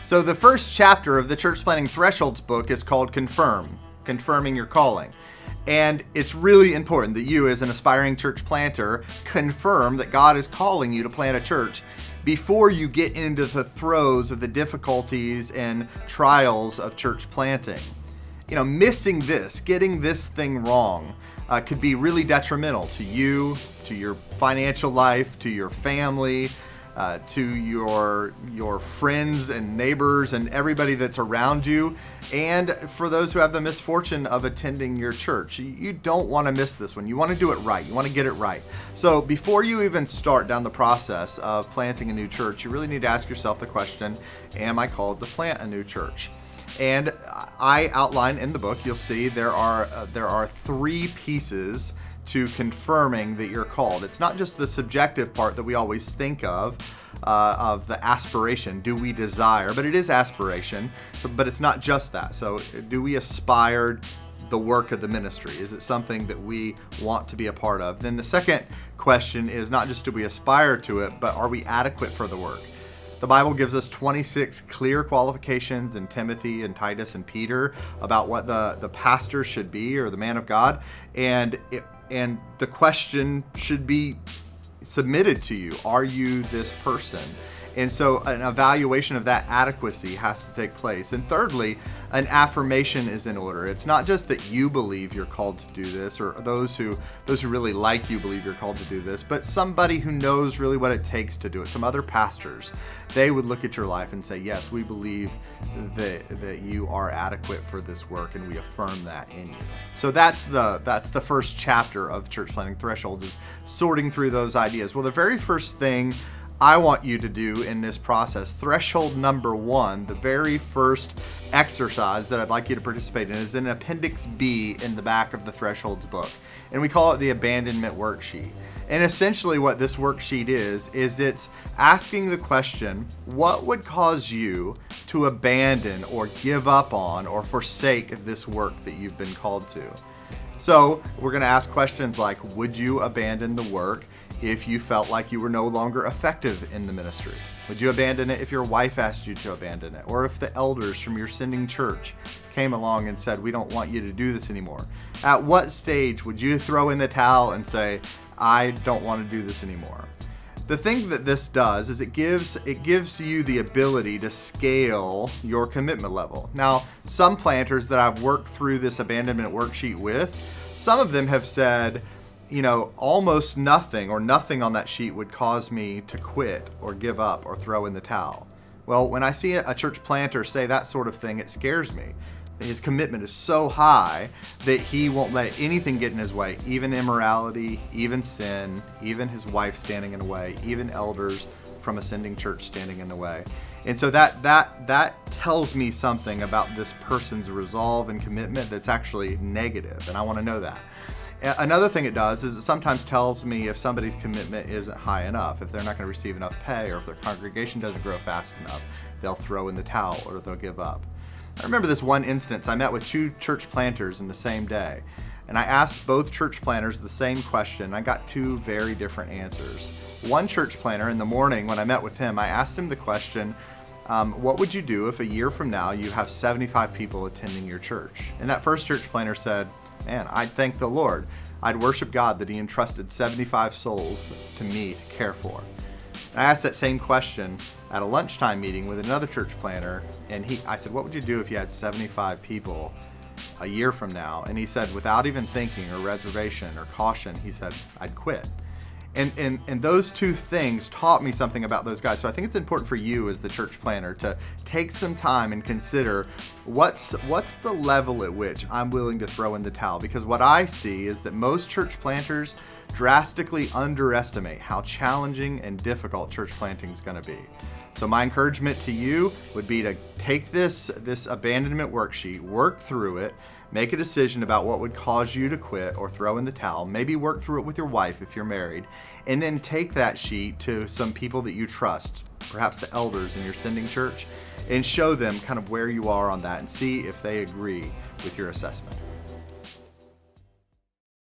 So the first chapter of the Church Planting Thresholds book is called Confirming Your Calling. And it's really important that you, as an aspiring church planter, confirm that God is calling you to plant a church before you get into the throes of the difficulties and trials of church planting. Missing this, getting this thing wrong, could be really detrimental to you, to your financial life, to your family, to your friends and neighbors and everybody that's around you, and for those who have the misfortune of attending your church. You don't want to miss this one. You want to do it right. You want to get it right. So before you even start down the process of planting a new church, you really need to ask yourself the question, am I called to plant a new church? And I outline in the book, you'll see there are 3 pieces to confirming that you're called. It's not just the subjective part that we always think of the aspiration. Do we desire? But it is aspiration, but it's not just that. So do we aspire the work of the ministry? Is it something that we want to be a part of? Then the second question is not just do we aspire to it, but are we adequate for the work? The Bible gives us 26 clear qualifications in Timothy and Titus and Peter about what the pastor should be, or the man of God. And the question should be submitted to you. Are you this person? And so an evaluation of that adequacy has to take place. And thirdly, an affirmation is in order. It's not just that you believe you're called to do this, or those who really like you believe you're called to do this, but somebody who knows really what it takes to do it. Some other pastors, they would look at your life and say, yes, we believe that you are adequate for this work, and we affirm that in you. So that's the first chapter of Church Planting Thresholds, is sorting through those ideas. Well, the very first thing I want you to do in this process, threshold number 1, the very first exercise that I'd like you to participate in, is in Appendix B in the back of the Thresholds book. And we call it the abandonment worksheet. And essentially what this worksheet is it's asking the question, what would cause you to abandon or give up on or forsake this work that you've been called to? So we're going to ask questions like, would you abandon the work if you felt like you were no longer effective in the ministry? Would you abandon it if your wife asked you to abandon it? Or if the elders from your sending church came along and said, we don't want you to do this anymore? At what stage would you throw in the towel and say, I don't want to do this anymore? The thing that this does is it gives you the ability to scale your commitment level. Now, some planters that I've worked through this abandonment worksheet with, some of them have said, almost nothing or nothing on that sheet would cause me to quit or give up or throw in the towel. Well, when I see a church planter say that sort of thing, it scares me. His commitment is so high that he won't let anything get in his way, even immorality, even sin, even his wife standing in the way, even elders from a sending church standing in the way. And so that tells me something about this person's resolve and commitment that's actually negative, and I want to know that. Another thing it does is it sometimes tells me if somebody's commitment isn't high enough, if they're not going to receive enough pay, or if their congregation doesn't grow fast enough, they'll throw in the towel or they'll give up. I remember this one instance. I met with 2 church planters in the same day, and I asked both church planters the same question. I got 2 very different answers. One church planter, in the morning when I met with him, I asked him the question, what would you do if a year from now you have 75 people attending your church? And that first church planter said, man, I'd thank the Lord. I'd worship God that he entrusted 75 souls to me to care for. And I asked that same question at a lunchtime meeting with another church planter, and I said, what would you do if you had 75 people a year from now? And he said, without even thinking or reservation or caution, he said, I'd quit. And those 2 things taught me something about those guys. So I think it's important for you as the church planter to take some time and consider what's the level at which I'm willing to throw in the towel. Because what I see is that most church planters drastically underestimate how challenging and difficult church planting is going to be. So my encouragement to you would be to take this abandonment worksheet, work through it, make a decision about what would cause you to quit or throw in the towel. Maybe work through it with your wife if you're married, and then take that sheet to some people that you trust, perhaps the elders in your sending church, and show them kind of where you are on that and see if they agree with your assessment.